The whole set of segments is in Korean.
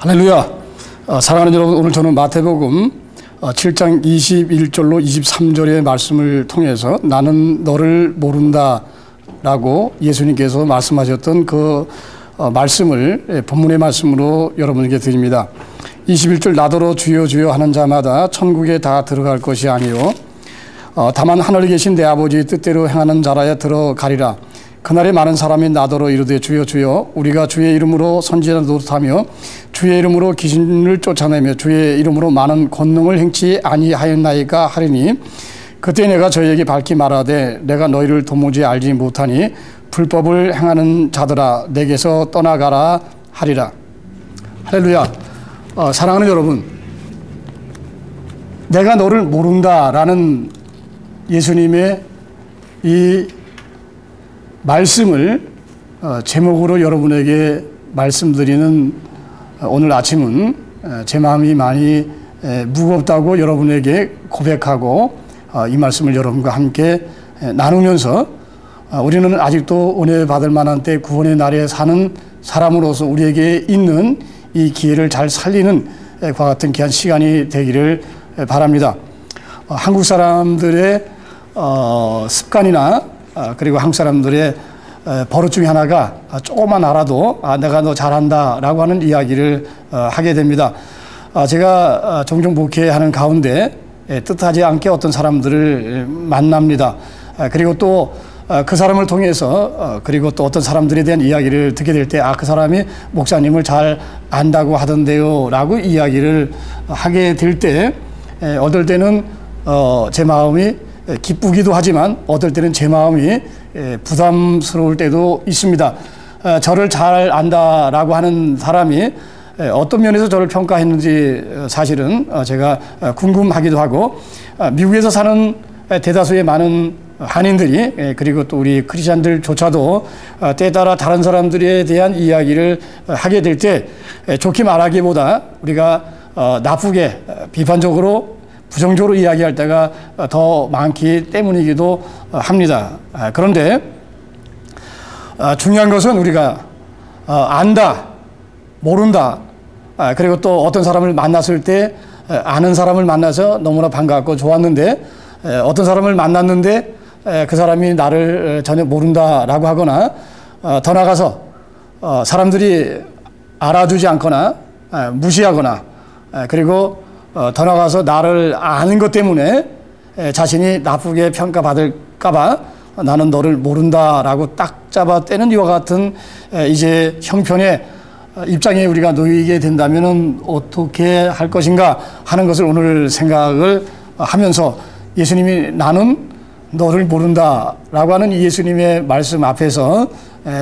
할렐루야. 사랑하는 여러분, 오늘 저는 마태복음 7장 21절로 23절의 말씀을 통해서 나는 너를 모른다 라고 예수님께서 말씀하셨던 그 말씀을 본문의 말씀으로 여러분에게 드립니다. 21절 나더러 주여 주여 하는 자마다 천국에 다 들어갈 것이 아니요 다만 하늘에 계신 내 아버지의 뜻대로 행하는 자라야 들어가리라. 그날에 많은 사람이 나더러 이르되 주여 주여 우리가 주의 이름으로 선지자 노릇하며 주의 이름으로 귀신을 쫓아내며 주의 이름으로 많은 권능을 행치 아니하였나이까 하리니 그때 내가 저희에게 밝히 말하되 내가 너희를 도무지 알지 못하니 불법을 행하는 자들아 내게서 떠나가라 하리라. 할렐루야. 사랑하는 여러분, 내가 너를 모른다라는 예수님의 이 말씀을 제목으로 여러분에게 말씀드리는 오늘 아침은 제 마음이 많이 무겁다고 여러분에게 고백하고 이 말씀을 여러분과 함께 나누면서 우리는 아직도 은혜 받을 만한 때 구원의 날에 사는 사람으로서 우리에게 있는 이 기회를 잘 살리는 과 같은 귀한 시간이 되기를 바랍니다. 한국 사람들의 습관이나 그리고 한국 사람들의 버릇 중에 하나가 조금만 알아도 내가 너 잘한다 라고 하는 이야기를 하게 됩니다. 제가 종종 목회하는 가운데 뜻하지 않게 어떤 사람들을 만납니다. 그리고 또 그 사람을 통해서 그리고 또 어떤 사람들에 대한 이야기를 듣게 될 때 그 사람이 목사님을 잘 안다고 하던데요 라고 이야기를 하게 될 때 어떨 때는 제 마음이 기쁘기도 하지만 어떨 때는 제 마음이 부담스러울 때도 있습니다. 저를 잘 안다라고 하는 사람이 어떤 면에서 저를 평가했는지 사실은 제가 궁금하기도 하고 미국에서 사는 대다수의 많은 한인들이 그리고 또 우리 크리스찬들조차도 때에 따라 다른 사람들에 대한 이야기를 하게 될 때 좋게 말하기보다 우리가 나쁘게 비판적으로 부정적으로 이야기할 때가 더 많기 때문이기도 합니다. 그런데 중요한 것은 우리가 안다, 모른다, 그리고 또 어떤 사람을 만났을 때 아는 사람을 만나서 너무나 반갑고 좋았는데 어떤 사람을 만났는데 그 사람이 나를 전혀 모른다라고 하거나 더 나아가서 사람들이 알아주지 않거나 무시하거나 그리고 더 나아가서 나를 아는 것 때문에 자신이 나쁘게 평가받을까봐 나는 너를 모른다라고 딱 잡아 떼는 이와 같은 이제 형편의 입장에 우리가 놓이게 된다면 어떻게 할 것인가 하는 것을 오늘 생각을 하면서 예수님이 나는 너를 모른다라고 하는 예수님의 말씀 앞에서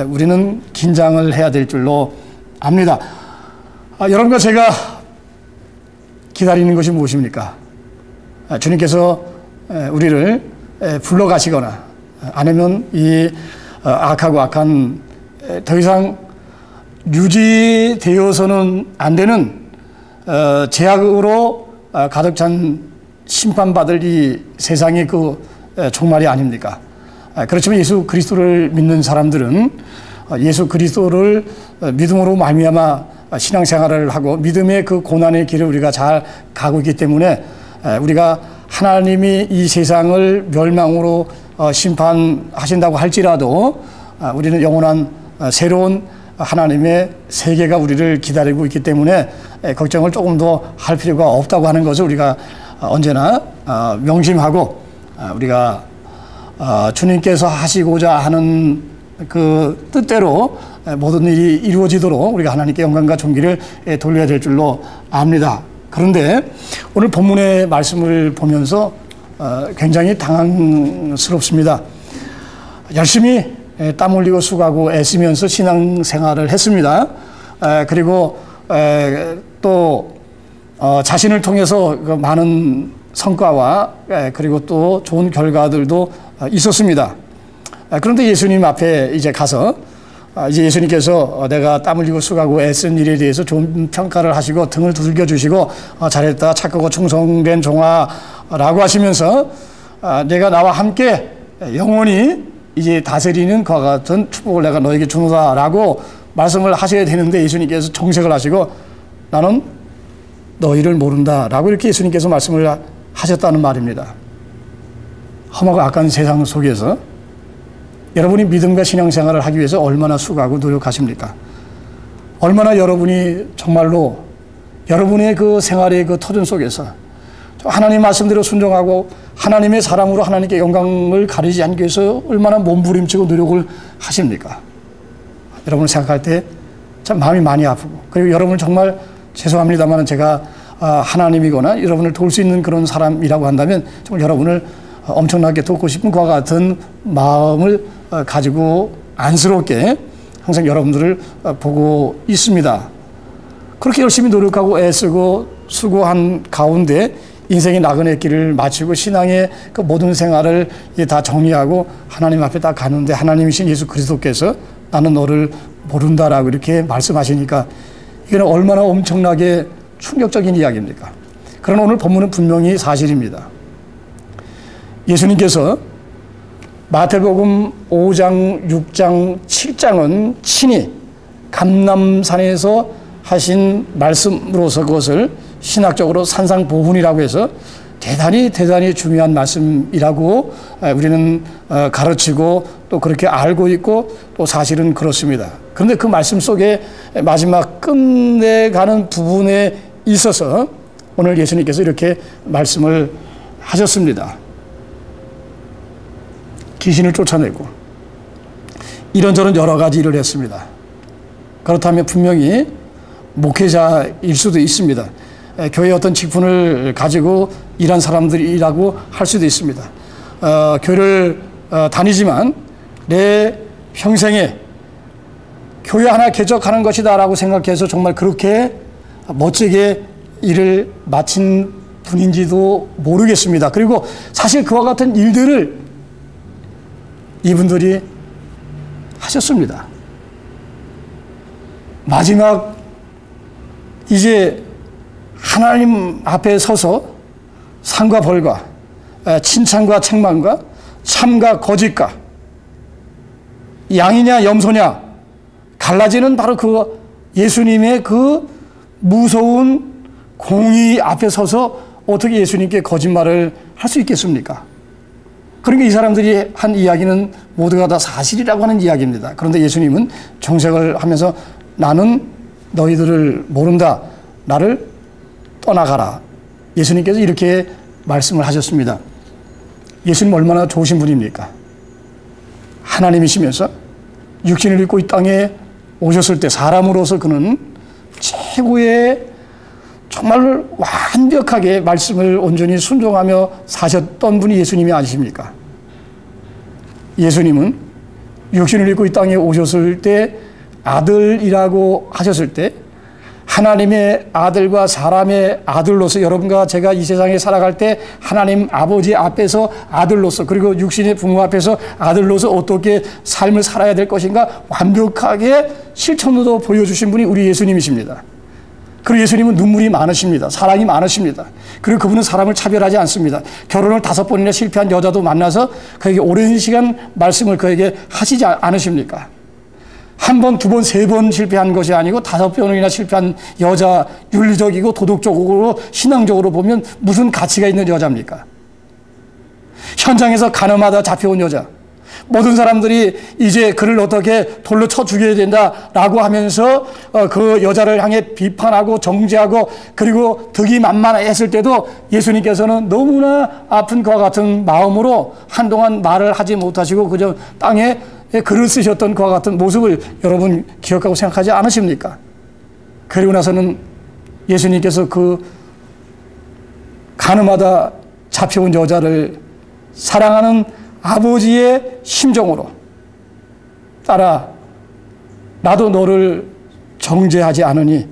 우리는 긴장을 해야 될 줄로 압니다. 여러분과 제가 기다리는 것이 무엇입니까? 주님께서 우리를 불러가시거나 아니면 이 악하고 악한 더 이상 유지되어서는 안 되는 죄악으로 가득 찬 심판받을 이 세상의 그 종말이 아닙니까? 그렇지만 예수 그리스도를 믿는 사람들은 예수 그리스도를 믿음으로 말미암아 신앙생활을 하고 믿음의 그 고난의 길을 우리가 잘 가고 있기 때문에 우리가 하나님이 이 세상을 멸망으로 심판하신다고 할지라도 우리는 영원한 새로운 하나님의 세계가 우리를 기다리고 있기 때문에 걱정을 조금 더 할 필요가 없다고 하는 것을 우리가 언제나 명심하고 우리가 주님께서 하시고자 하는 그 뜻대로 모든 일이 이루어지도록 우리가 하나님께 영광과 존귀를 돌려야 될 줄로 압니다. 그런데 오늘 본문의 말씀을 보면서 굉장히 당황스럽습니다. 열심히 땀 흘리고 수고하고 애쓰면서 신앙생활을 했습니다. 그리고 또 자신을 통해서 그 많은 성과와 그리고 또 좋은 결과들도 있었습니다. 그런데 예수님 앞에 이제 가서 이제 예수님께서 내가 땀 흘리고 수고하고 애쓴 일에 대해서 좋은 평가를 하시고 등을 두들겨 주시고 잘했다 착하고 충성된 종아라고 하시면서 내가 나와 함께 영원히 이제 다스리는 그와 같은 축복을 내가 너에게 주노다라고 말씀을 하셔야 되는데 예수님께서 정색을 하시고 나는 너희를 모른다라고 이렇게 예수님께서 말씀을 하셨다는 말입니다. 험하고 악한 세상 속에서 여러분이 믿음과 신앙생활을 하기 위해서 얼마나 수고하고 노력하십니까? 얼마나 여러분이 정말로 여러분의 그 생활의 그 터전 속에서 하나님 말씀대로 순종하고 하나님의 사랑으로 하나님께 영광을 가리지 않기 위해서 얼마나 몸부림치고 노력을 하십니까? 여러분을 생각할 때 참 마음이 많이 아프고, 그리고 여러분을 정말 죄송합니다만 제가 하나님이거나 여러분을 도울 수 있는 그런 사람이라고 한다면 정말 여러분을 엄청나게 돕고 싶은 그와 같은 마음을 가지고 안쓰럽게 항상 여러분들을 보고 있습니다. 그렇게 열심히 노력하고 애쓰고 수고한 가운데 인생의 나그네 길을 마치고 신앙의 그 모든 생활을 다 정리하고 하나님 앞에 딱 가는데 하나님이신 예수 그리스도께서 나는 너를 모른다라고 이렇게 말씀하시니까 이거는 얼마나 엄청나게 충격적인 이야기입니까? 그러나 오늘 본문은 분명히 사실입니다. 예수님께서 마태복음 5장, 6장, 7장은 친히 감람산에서 하신 말씀으로서 그것을 신학적으로 산상보훈이라고 해서 대단히 중요한 말씀이라고 우리는 가르치고 또 그렇게 알고 있고 또 사실은 그렇습니다. 그런데 그 말씀 속에 마지막 끝내가는 부분에 있어서 오늘 예수님께서 이렇게 말씀을 하셨습니다. 귀신을 쫓아내고 이런저런 여러 가지 일을 했습니다. 그렇다면 분명히 목회자일 수도 있습니다. 교회의 어떤 직분을 가지고 일한 사람들이라고 할 수도 있습니다. 교회를 다니지만 내 평생에 교회 하나 개척하는 것이다 라고 생각해서 정말 그렇게 멋지게 일을 마친 분인지도 모르겠습니다. 그리고 사실 그와 같은 일들을 이분들이 하셨습니다. 마지막 이제 하나님 앞에 서서 상과 벌과 칭찬과 책망과 참과 거짓과 양이냐 염소냐 갈라지는 바로 그 예수님의 그 무서운 공의 앞에 서서 어떻게 예수님께 거짓말을 할 수 있겠습니까? 그러니까 이 사람들이 한 이야기는 모두가 다 사실이라고 하는 이야기입니다. 그런데 예수님은 정색을 하면서 나는 너희들을 모른다. 나를 떠나가라. 예수님께서 이렇게 말씀을 하셨습니다. 예수님 얼마나 좋으신 분입니까? 하나님이시면서 육신을 입고 이 땅에 오셨을 때 사람으로서 그는 최고의 정말 완벽하게 말씀을 온전히 순종하며 사셨던 분이 예수님이 아니십니까? 예수님은 육신을 입고 이 땅에 오셨을 때 아들이라고 하셨을 때 하나님의 아들과 사람의 아들로서 여러분과 제가 이 세상에 살아갈 때 하나님 아버지 앞에서 아들로서 그리고 육신의 부모 앞에서 아들로서 어떻게 삶을 살아야 될 것인가 완벽하게 실천으로 보여주신 분이 우리 예수님이십니다. 그리고 예수님은 눈물이 많으십니다. 사랑이 많으십니다. 그리고 그분은 사람을 차별하지 않습니다. 결혼을 5번이나 실패한 여자도 만나서 그에게 오랜 시간 말씀을 그에게 하시지 않으십니까? 1번, 2번, 3번 실패한 것이 아니고 5번이나 실패한 여자, 윤리적이고 도덕적으로 신앙적으로 보면 무슨 가치가 있는 여자입니까? 현장에서 가늠하다 잡혀온 여자, 모든 사람들이 이제 그를 어떻게 돌로 쳐 죽여야 된다라고 하면서 그 여자를 향해 비판하고 정죄하고 그리고 득이 만만했을 때도 예수님께서는 너무나 아픈 그와 같은 마음으로 한동안 말을 하지 못하시고 그저 땅에 글을 쓰셨던 그와 같은 모습을 여러분 기억하고 생각하지 않으십니까? 그리고 나서는 예수님께서 그 가늠하다 잡혀온 여자를 사랑하는 아버지의 심정으로 따라 나도 너를 정죄하지 않으니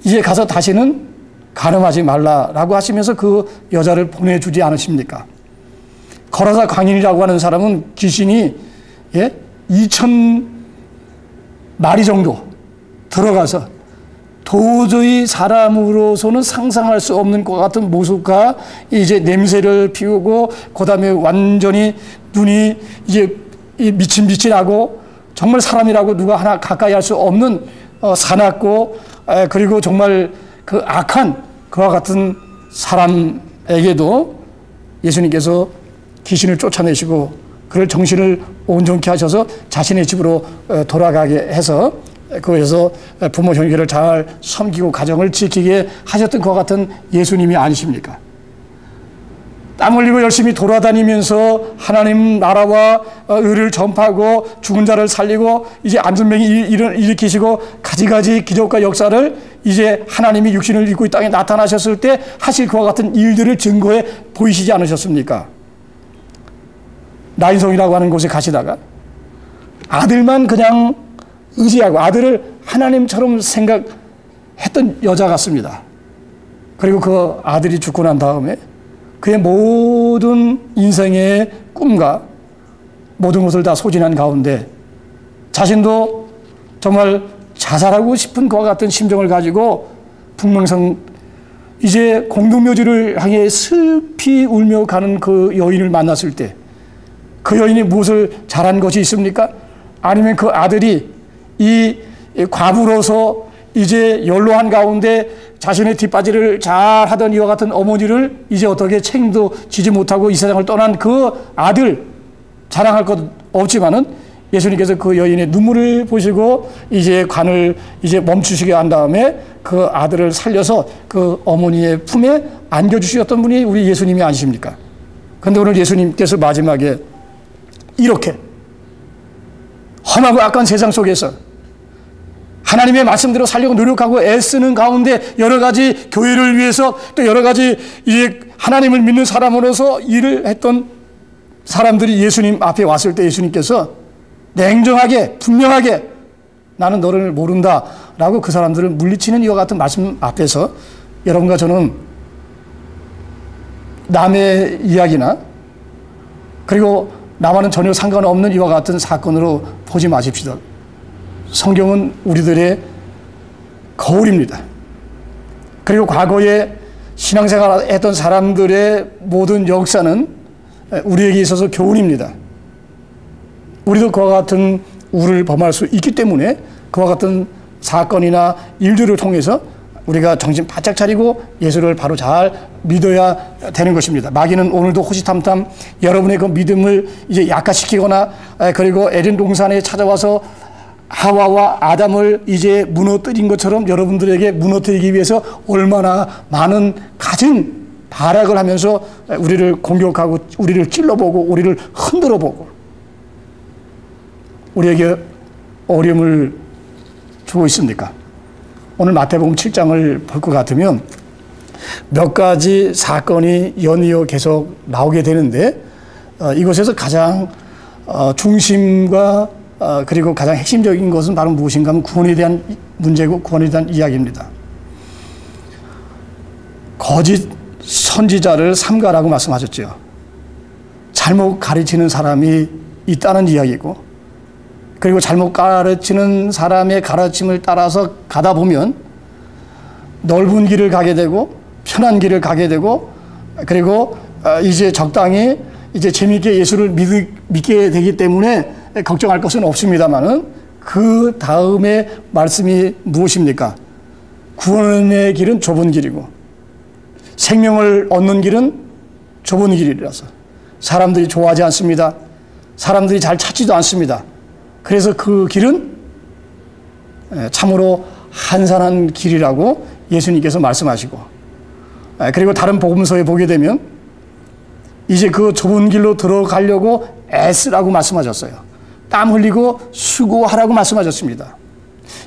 이제 가서 다시는 가늠하지 말라라고 하시면서 그 여자를 보내주지 않으십니까? 거라사 광인이라고 하는 사람은 귀신이 2,000마리 정도 들어가서 도저히 사람으로서는 상상할 수 없는 것 같은 모습과 이제 냄새를 피우고 그다음에 완전히 눈이 이제 미친미친하고 정말 사람이라고 누가 하나 가까이 할 수 없는 사납고 그리고 정말 그 악한 그와 같은 사람에게도 예수님께서 귀신을 쫓아내시고 그를 정신을 온전케 하셔서 자신의 집으로 돌아가게 해서 거기서 부모 형제를 잘 섬기고 가정을 지키게 하셨던 그와 같은 예수님이 아니십니까? 땀 흘리고 열심히 돌아다니면서 하나님 나라와 의를 전파하고 죽은 자를 살리고 이제 안전병이 일으키시고 가지가지 기적과 역사를 이제 하나님이 육신을 입고 이 땅에 나타나셨을 때 하실 그와 같은 일들을 증거해 보이시지 않으셨습니까? 나인성이라고 하는 곳에 가시다가 아들만 그냥 의지하고 아들을 하나님처럼 생각했던 여자 같습니다. 그리고 그 아들이 죽고 난 다음에 그의 모든 인생의 꿈과 모든 것을 다 소진한 가운데 자신도 정말 자살하고 싶은 그와 같은 심정을 가지고 북명성 이제 공동묘지를 향해 슬피 울며 가는 그 여인을 만났을 때 그 여인이 무엇을 잘한 것이 있습니까? 아니면 그 아들이 이 과부로서 이제 연로한 가운데 자신의 뒷바지를 잘 하던 이와 같은 어머니를 이제 어떻게 책임도 지지 못하고 이 세상을 떠난 그 아들 자랑할 것 없지만은 예수님께서 그 여인의 눈물을 보시고 이제 관을 이제 멈추시게 한 다음에 그 아들을 살려서 그 어머니의 품에 안겨주셨던 분이 우리 예수님이 아니십니까? 그런데 오늘 예수님께서 마지막에 이렇게 험하고 악한 세상 속에서 하나님의 말씀대로 살려고 노력하고 애쓰는 가운데 여러 가지 교회를 위해서 또 여러 가지 이제 하나님을 믿는 사람으로서 일을 했던 사람들이 예수님 앞에 왔을 때 예수님께서 냉정하게 분명하게 나는 너를 모른다 라고 그 사람들을 물리치는 이와 같은 말씀 앞에서 여러분과 저는 남의 이야기나 그리고 나와는 전혀 상관없는 이와 같은 사건으로 보지 마십시다. 성경은 우리들의 거울입니다. 그리고 과거에 신앙생활 했던 사람들의 모든 역사는 우리에게 있어서 교훈입니다. 우리도 그와 같은 우를 범할 수 있기 때문에 그와 같은 사건이나 일들을 통해서 우리가 정신 바짝 차리고 예수를 바로 잘 믿어야 되는 것입니다. 마귀는 오늘도 호시탐탐 여러분의 그 믿음을 이제 약화시키거나 그리고 에덴 동산에 찾아와서 하와와 아담을 이제 무너뜨린 것처럼 여러분들에게 무너뜨리기 위해서 얼마나 많은 가진 발악을 하면서 우리를 공격하고 우리를 찔러보고 우리를 흔들어보고 우리에게 어려움을 주고 있습니까? 오늘 마태복음 7장을 볼 것 같으면 몇 가지 사건이 연이어 계속 나오게 되는데 이것에서 가장 중심과 그리고 가장 핵심적인 것은 바로 무엇인가 하면 구원에 대한 문제고 구원에 대한 이야기입니다. 거짓 선지자를 삼가라고 말씀하셨죠. 잘못 가르치는 사람이 있다는 이야기고 그리고 잘못 가르치는 사람의 가르침을 따라서 가다 보면 넓은 길을 가게 되고 편한 길을 가게 되고 그리고 이제 적당히 이제 재미있게 예수를 믿게 되기 때문에 걱정할 것은 없습니다만은 그 다음에 말씀이 무엇입니까? 구원의 길은 좁은 길이고 생명을 얻는 길은 좁은 길이라서 사람들이 좋아하지 않습니다. 사람들이 잘 찾지도 않습니다. 그래서 그 길은 참으로 한산한 길이라고 예수님께서 말씀하시고 그리고 다른 복음서에 보게 되면 이제 그 좁은 길로 들어가려고 애쓰라고 말씀하셨어요. 땀 흘리고 수고하라고 말씀하셨습니다.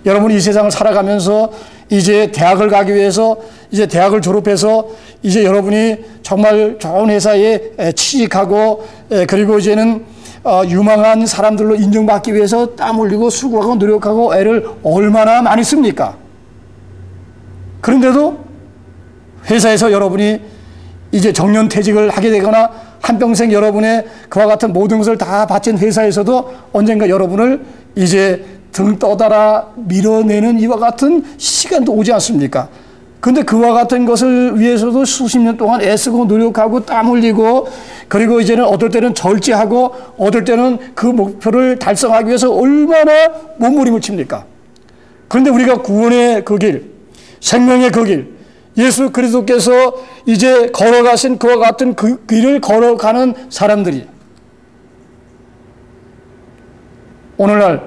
여러분이 이 세상을 살아가면서 이제 대학을 가기 위해서 이제 대학을 졸업해서 이제 여러분이 정말 좋은 회사에 취직하고 그리고 이제는 유망한 사람들로 인정받기 위해서 땀 흘리고 수고하고 노력하고 애를 얼마나 많이 씁니까? 그런데도 회사에서 여러분이 이제 정년퇴직을 하게 되거나 한평생 여러분의 그와 같은 모든 것을 다 바친 회사에서도 언젠가 여러분을 이제 등 떠달아 밀어내는 이와 같은 시간도 오지 않습니까? 근데 그와 같은 것을 위해서도 수십 년 동안 애쓰고 노력하고 땀 흘리고 그리고 이제는 어떨 때는 절제하고 어떨 때는 그 목표를 달성하기 위해서 얼마나 몸부림을 칩니까? 그런데 우리가 구원의 그 길, 생명의 그 길, 예수 그리스도께서 이제 걸어가신 그와 같은 그 길을 걸어가는 사람들이 오늘날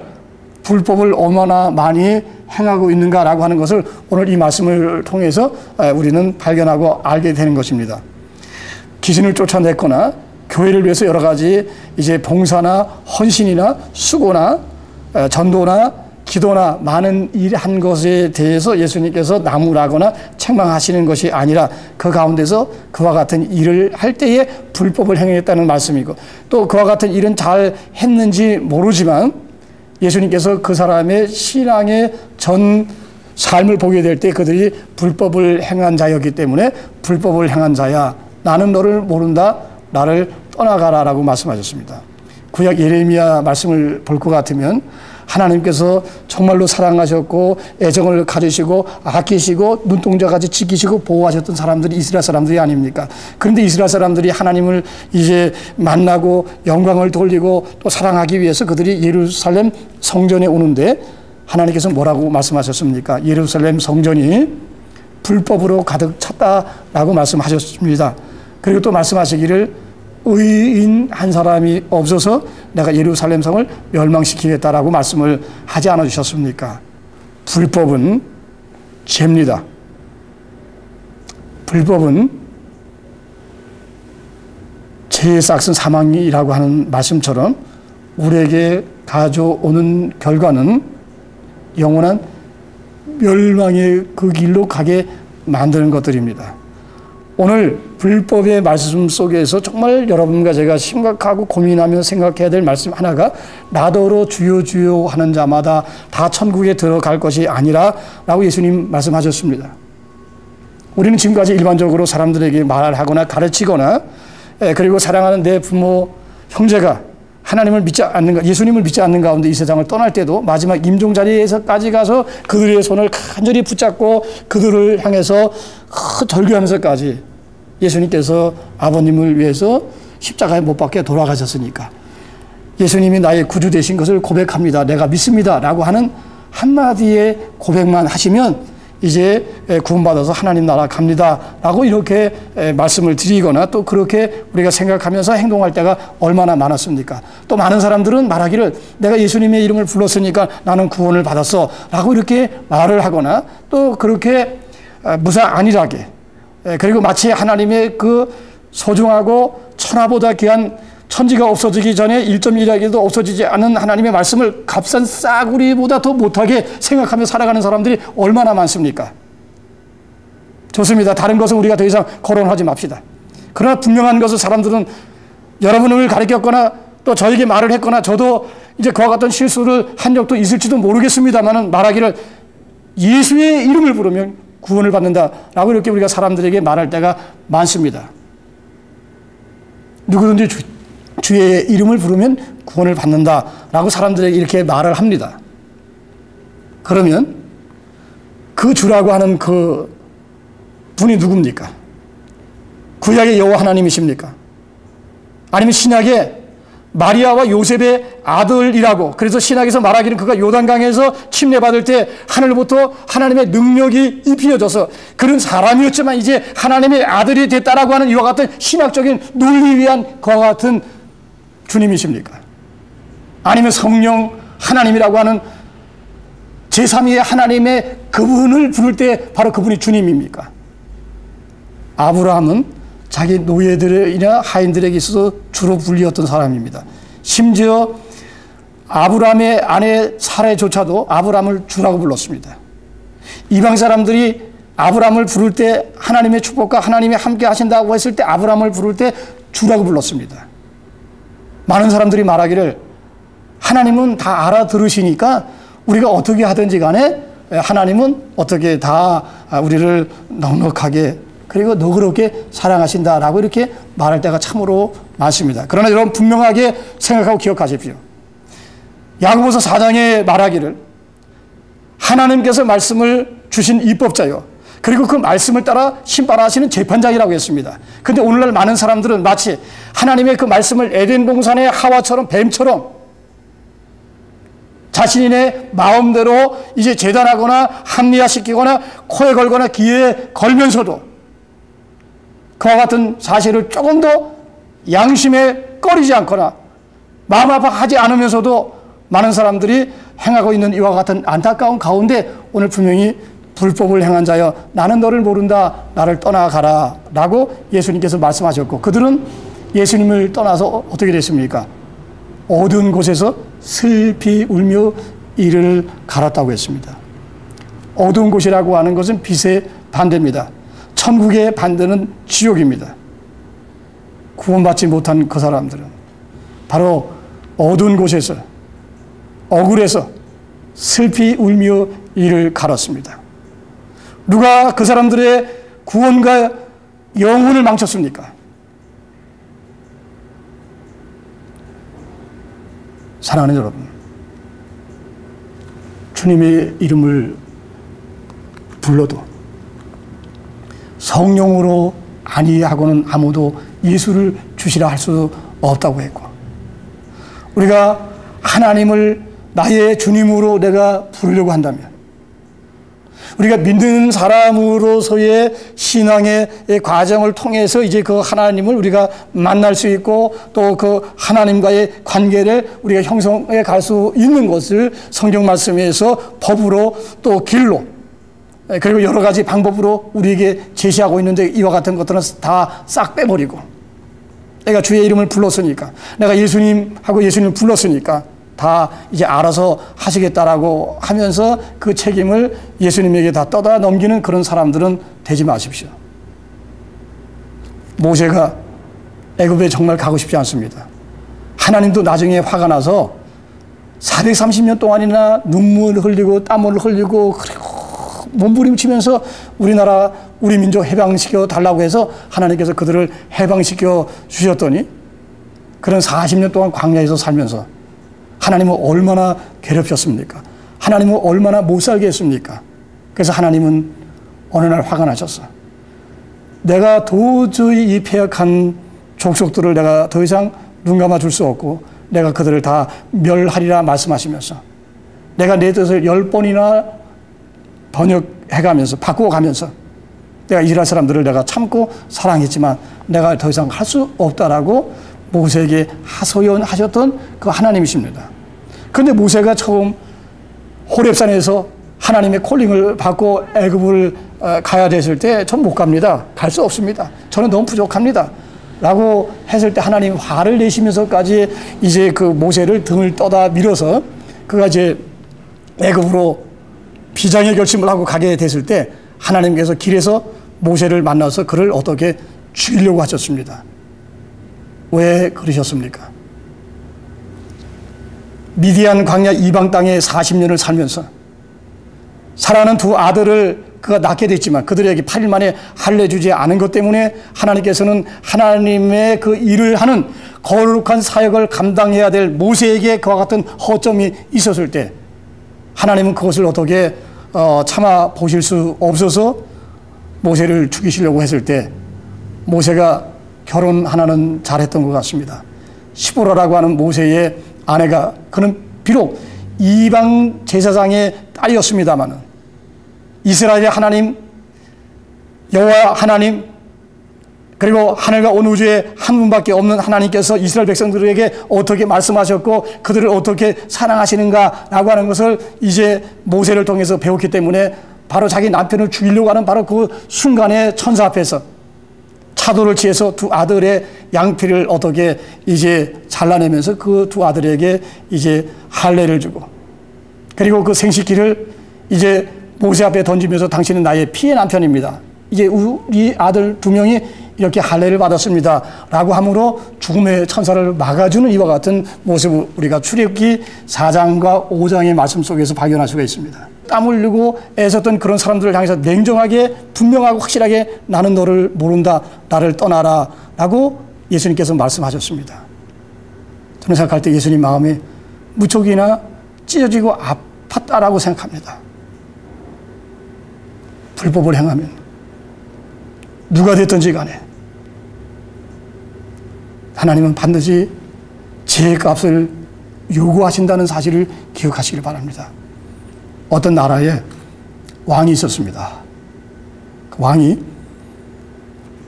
불법을 얼마나 많이 행하고 있는가라고 하는 것을 오늘 이 말씀을 통해서 우리는 발견하고 알게 되는 것입니다. 귀신을 쫓아냈거나 교회를 위해서 여러 가지 이제 봉사나 헌신이나 수고나 전도나 기도나 많은 일한 것에 대해서 예수님께서 나무라거나 책망하시는 것이 아니라 그 가운데서 그와 같은 일을 할 때에 불법을 행했다는 말씀이고, 또 그와 같은 일은 잘 했는지 모르지만 예수님께서 그 사람의 신앙의 전 삶을 보게 될 때 그들이 불법을 행한 자였기 때문에 불법을 행한 자야, 나는 너를 모른다, 나를 떠나가라 라고 말씀하셨습니다. 구약 예레미야 말씀을 볼 것 같으면 하나님께서 정말로 사랑하셨고 애정을 가지시고 아끼시고 눈동자같이 지키시고 보호하셨던 사람들이 이스라엘 사람들이 아닙니까? 그런데 이스라엘 사람들이 하나님을 이제 만나고 영광을 돌리고 또 사랑하기 위해서 그들이 예루살렘 성전에 오는데 하나님께서 뭐라고 말씀하셨습니까? 예루살렘 성전이 불법으로 가득 찼다라고 말씀하셨습니다. 그리고 또 말씀하시기를 의인 한 사람이 없어서 내가 예루살렘 성을 멸망시키겠다라고 말씀을 하지 않아 주셨습니까? 불법은 죄입니다. 불법은 죄의 싹은 사망이라고 하는 말씀처럼 우리에게 가져오는 결과는 영원한 멸망의 그 길로 가게 만드는 것들입니다. 오늘 불법의 말씀 속에서 정말 여러분과 제가 심각하고 고민하며 생각해야 될 말씀 하나가 나더러 주여 주여 하는 자마다 다 천국에 들어갈 것이 아니라 라고 예수님 말씀하셨습니다. 우리는 지금까지 일반적으로 사람들에게 말하거나 가르치거나 그리고 사랑하는 내 부모, 형제가 하나님을 믿지 않는, 예수님을 믿지 않는 가운데 이 세상을 떠날 때도 마지막 임종 자리에서까지 가서 그들의 손을 간절히 붙잡고 그들을 향해서 절규하면서까지 예수님께서 아버님을 위해서 십자가에 못 박혀 돌아가셨으니까 예수님이 나의 구주 되신 것을 고백합니다. 내가 믿습니다. 라고 하는 한마디의 고백만 하시면 이제 구원받아서 하나님 나라 갑니다. 라고 이렇게 말씀을 드리거나 또 그렇게 우리가 생각하면서 행동할 때가 얼마나 많았습니까? 또 많은 사람들은 말하기를 내가 예수님의 이름을 불렀으니까 나는 구원을 받았어. 라고 이렇게 말을 하거나 또 그렇게 무사 안일하게 그리고 마치 하나님의 그 소중하고 천하보다 귀한 천지가 없어지기 전에 1.1하기도 없어지지 않은 하나님의 말씀을 값싼 싸구리보다 더 못하게 생각하며 살아가는 사람들이 얼마나 많습니까? 좋습니다. 다른 것은 우리가 더 이상 거론하지 맙시다. 그러나 분명한 것은 사람들은 여러분을 가르쳤거나 또 저에게 말을 했거나 저도 이제 그와 같은 실수를 한 적도 있을지도 모르겠습니다만 말하기를 예수의 이름을 부르면 구원을 받는다라고 이렇게 우리가 사람들에게 말할 때가 많습니다. 누구든지 주의 이름을 부르면 구원을 받는다라고 사람들에게 이렇게 말을 합니다. 그러면 그 주라고 하는 그 분이 누굽니까? 구약의 여호와 하나님이십니까? 아니면 신약의 마리아와 요셉의 아들이라고, 그래서 신약에서 말하기는 그가 요단강에서 침례받을 때 하늘부터 하나님의 능력이 입히어져서 그런 사람이었지만 이제 하나님의 아들이 됐다라고 하는 이와 같은 신학적인 논리 위한 그와 같은 주님이십니까? 아니면 성령 하나님이라고 하는 제3위의 하나님의 그분을 부를 때 바로 그분이 주님입니까? 아브라함은 자기 노예들이나 하인들에게 있어서 주로 불리었던 사람입니다. 심지어 아브라함의 아내 사라조차도 아브라함을 주라고 불렀습니다. 이방 사람들이 아브라함을 부를 때 하나님의 축복과 하나님이 함께 하신다고 했을 때 아브라함을 부를 때 주라고 불렀습니다. 많은 사람들이 말하기를 하나님은 다 알아들으시니까 우리가 어떻게 하든지 간에 하나님은 어떻게 다 우리를 넉넉하게 그리고 너그럽게 사랑하신다라고 이렇게 말할 때가 참으로 많습니다. 그러나 여러분 분명하게 생각하고 기억하십시오. 야고보서 4장에 말하기를 하나님께서 말씀을 주신 입법자요, 그리고 그 말씀을 따라 심판하시는 재판장이라고 했습니다. 그런데 오늘날 많은 사람들은 마치 하나님의 그 말씀을 에덴 동산의 하와처럼 뱀처럼 자신의 마음대로 이제 재단하거나 합리화시키거나 코에 걸거나 귀에 걸면서도 그와 같은 사실을 조금 더 양심에 꺼리지 않거나 마음 아파하지 않으면서도 많은 사람들이 행하고 있는 이와 같은 안타까운 가운데 오늘 분명히 불법을 행한 자여 나는 너를 모른다 나를 떠나가라 라고 예수님께서 말씀하셨고, 그들은 예수님을 떠나서 어떻게 됐습니까? 어두운 곳에서 슬피 울며 이를 갈았다고 했습니다. 어두운 곳이라고 하는 것은 빛의 반대입니다. 천국의 반대는 지옥입니다. 구원받지 못한 그 사람들은 바로 어두운 곳에서 억울해서 슬피 울며 이를 갈았습니다. 누가 그 사람들의 구원과 영혼을 망쳤습니까? 사랑하는 여러분, 주님의 이름을 불러도 성령으로 아니하고는 아무도 예수를 주시라 할 수 없다고 했고, 우리가 하나님을 나의 주님으로 내가 부르려고 한다면, 우리가 믿는 사람으로서의 신앙의 과정을 통해서 이제 그 하나님을 우리가 만날 수 있고 또 그 하나님과의 관계를 우리가 형성해 갈 수 있는 것을 성경 말씀에서 법으로 또 길로 그리고 여러 가지 방법으로 우리에게 제시하고 있는데, 이와 같은 것들은 다 싹 빼버리고 내가 주의 이름을 불렀으니까, 내가 예수님하고 예수님을 불렀으니까 다 이제 알아서 하시겠다라고 하면서 그 책임을 예수님에게 다 떠다 넘기는 그런 사람들은 되지 마십시오. 모세가 애굽에 정말 가고 싶지 않습니다. 하나님도 나중에 화가 나서 430년 동안이나 눈물 흘리고 땀을 흘리고 그리고 몸부림치면서 우리나라 우리 민족 해방시켜 달라고 해서 하나님께서 그들을 해방시켜 주셨더니, 그런 40년 동안 광야에서 살면서 하나님은 얼마나 괴롭혔습니까? 하나님은 얼마나 못 살게 했습니까? 그래서 하나님은 어느 날 화가 나셨어. 내가 도저히 이 패역한 족속들을 내가 더 이상 눈 감아 줄 수 없고 내가 그들을 다 멸하리라 말씀하시면서, 내가 내 뜻을 10번이나 번역해가면서 바꾸어가면서 내가 이스라엘 사람들을 내가 참고 사랑했지만 내가 더 이상 할 수 없다라고 모세에게 하소연하셨던 그 하나님이십니다. 그런데 모세가 처음 호렙산에서 하나님의 콜링을 받고 애굽을 가야 됐을 때 전 못 갑니다. 갈 수 없습니다. 저는 너무 부족합니다. 라고 했을 때 하나님 화를 내시면서까지 이제 그 모세를 등을 떠다 밀어서 그가 이제 애굽으로 비장의 결심을 하고 가게 됐을 때 하나님께서 길에서 모세를 만나서 그를 어떻게 죽이려고 하셨습니다. 왜 그러셨습니까? 미디안 광야 이방 땅에 40년을 살면서 사랑하는 두 아들을 그가 낳게 됐지만 그들에게 8일 만에 할례주지 않은 것 때문에 하나님께서는 하나님의 그 일을 하는 거룩한 사역을 감당해야 될 모세에게 그와 같은 허점이 있었을 때 하나님은 그것을 어떻게 참아 보실 수 없어서 모세를 죽이시려고 했을 때 모세가 결혼 하나는 잘했던 것 같습니다. 시보라라고 하는 모세의 아내가, 그는 비록 이방 제사장의 딸이었습니다마는 이스라엘의 하나님 여호와 하나님, 그리고 하늘과 온 우주에 한 분밖에 없는 하나님께서 이스라엘 백성들에게 어떻게 말씀하셨고 그들을 어떻게 사랑하시는가라고 하는 것을 이제 모세를 통해서 배웠기 때문에 바로 자기 남편을 죽이려고 하는 바로 그 순간에 천사 앞에서 차도를 취해서 두 아들의 양피를 어떻게 이제 잘라내면서 그 두 아들에게 이제 할례를 주고, 그리고 그 생식기를 이제 모세 앞에 던지면서 당신은 나의 피의 남편입니다. 이제 우리 아들 2명이 이렇게 할례를 받았습니다. 라고 함으로 죽음의 천사를 막아주는 이와 같은 모습을 우리가 출애굽기 4장과 5장의 말씀 속에서 발견할 수가 있습니다. 땀 흘리고 애썼던 그런 사람들을 향해서 냉정하게 분명하고 확실하게 나는 너를 모른다, 나를 떠나라 라고 예수님께서 말씀하셨습니다. 저는 생각할 때 예수님 마음이 무척이나 찢어지고 아팠다라고 생각합니다. 불법을 행하면 누가 됐든지 간에 하나님은 반드시 죄의 값을 요구하신다는 사실을 기억하시길 바랍니다. 어떤 나라에 왕이 있었습니다. 그 왕이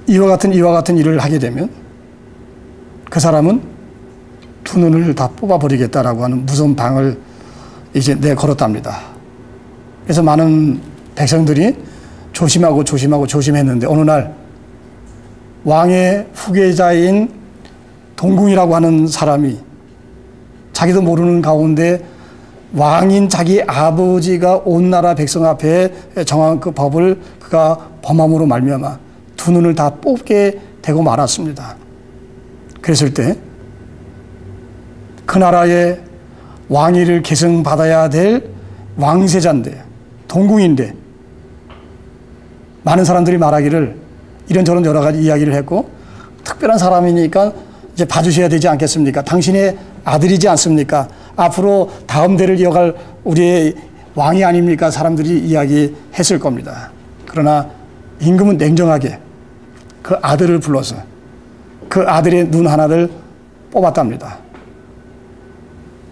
이와 같은 일을 하게 되면 그 사람은 두 눈을 다 뽑아버리겠다라고 하는 무서운 방을 이제 내걸었답니다. 그래서 많은 백성들이 조심했는데 어느 날 왕의 후계자인 동궁이라고 하는 사람이 자기도 모르는 가운데 왕인 자기 아버지가 온 나라 백성 앞에 정한 그 법을 그가 범함으로 말미암아 두 눈을 다 뽑게 되고 말았습니다. 그랬을 때 그 나라의 왕위를 계승받아야 될 왕세자인데, 동궁인데, 많은 사람들이 말하기를 이런저런 여러 가지 이야기를 했고, 특별한 사람이니까 이제 봐주셔야 되지 않겠습니까? 당신의 아들이지 않습니까? 앞으로 다음 대를 이어갈 우리의 왕이 아닙니까? 사람들이 이야기했을 겁니다. 그러나 임금은 냉정하게 그 아들을 불러서 그 아들의 눈 하나를 뽑았답니다.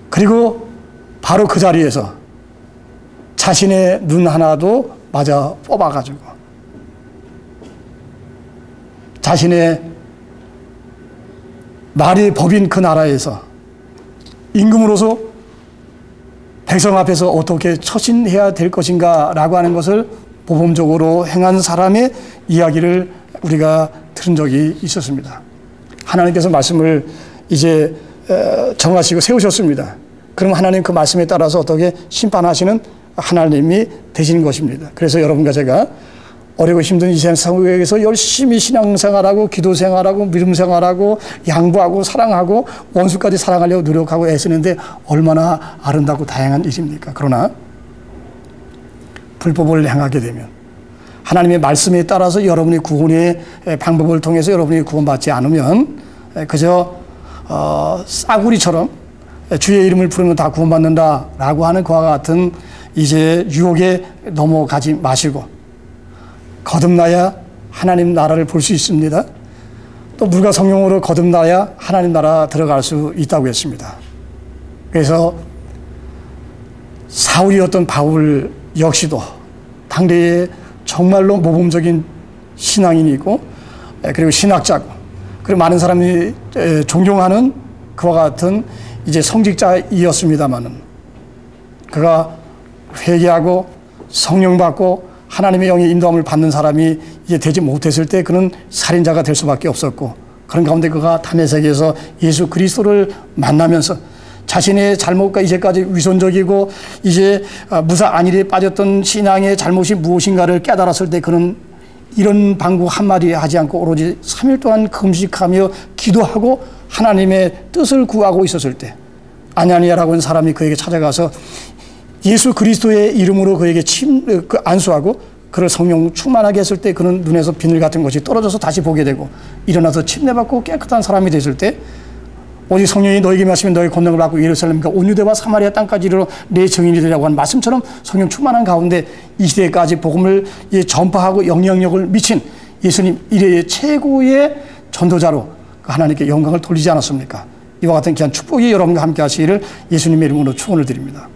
그리고 바로 그 자리에서 자신의 눈 하나도 마저 뽑아가지고 자신의 말이 법인 그 나라에서 임금으로서 백성 앞에서 어떻게 처신해야 될 것인가 라고 하는 것을 모범적으로 행한 사람의 이야기를 우리가 들은 적이 있었습니다. 하나님께서 말씀을 이제 정하시고 세우셨습니다. 그럼 하나님 그 말씀에 따라서 어떻게 심판하시는 하나님이 되시는 것입니다. 그래서 여러분과 제가 어렵고 힘든 이 세상 속에서 열심히 신앙생활하고 기도생활하고 믿음생활하고 양보하고 사랑하고 원수까지 사랑하려고 노력하고 애쓰는데 얼마나 아름답고 다양한 일입니까? 그러나 불법을 행하게 되면 하나님의 말씀에 따라서 여러분이 구원의 방법을 통해서 여러분이 구원받지 않으면 그저 싸구리처럼 주의 이름을 부르면 다 구원받는다라고 하는 그와 같은 이제 유혹에 넘어가지 마시고 거듭나야 하나님 나라를 볼 수 있습니다. 또 물과 성령으로 거듭나야 하나님 나라 들어갈 수 있다고 했습니다. 그래서 사울이었던 바울 역시도 당대에 정말로 모범적인 신앙인이고 그리고 신학자고 그리고 많은 사람이 존경하는 그와 같은 이제 성직자이었습니다마는 그가 회개하고 성령 받고 하나님의 영의 인도함을 받는 사람이 이제 되지 못했을 때 그는 살인자가 될 수밖에 없었고 그런 가운데 그가 다메섹에서 예수 그리스도를 만나면서 자신의 잘못과 이제까지 위선적이고 이제 무사 안일에 빠졌던 신앙의 잘못이 무엇인가를 깨달았을 때 그는 이런 방구 한마디 하지 않고 오로지 3일 동안 금식하며 기도하고 하나님의 뜻을 구하고 있었을 때 아냐니아라고 하는 사람이 그에게 찾아가서 예수 그리스도의 이름으로 그에게 안수하고 그를 성령 충만하게 했을 때 그는 눈에서 비늘 같은 것이 떨어져서 다시 보게 되고 일어나서 침례받고 깨끗한 사람이 됐을 때 오직 성령이 너에게 임하시면 너의 권능을 받고 예루살렘과 온 유대와 사마리아 땅까지 이르러 내 증인이 되라고 하는 말씀처럼 성령 충만한 가운데 이 시대까지 복음을 전파하고 영향력을 미친 예수님 이래의 최고의 전도자로 하나님께 영광을 돌리지 않았습니까? 이와 같은 귀한 축복이 여러분과 함께 하시기를 예수님의 이름으로 축원을 드립니다.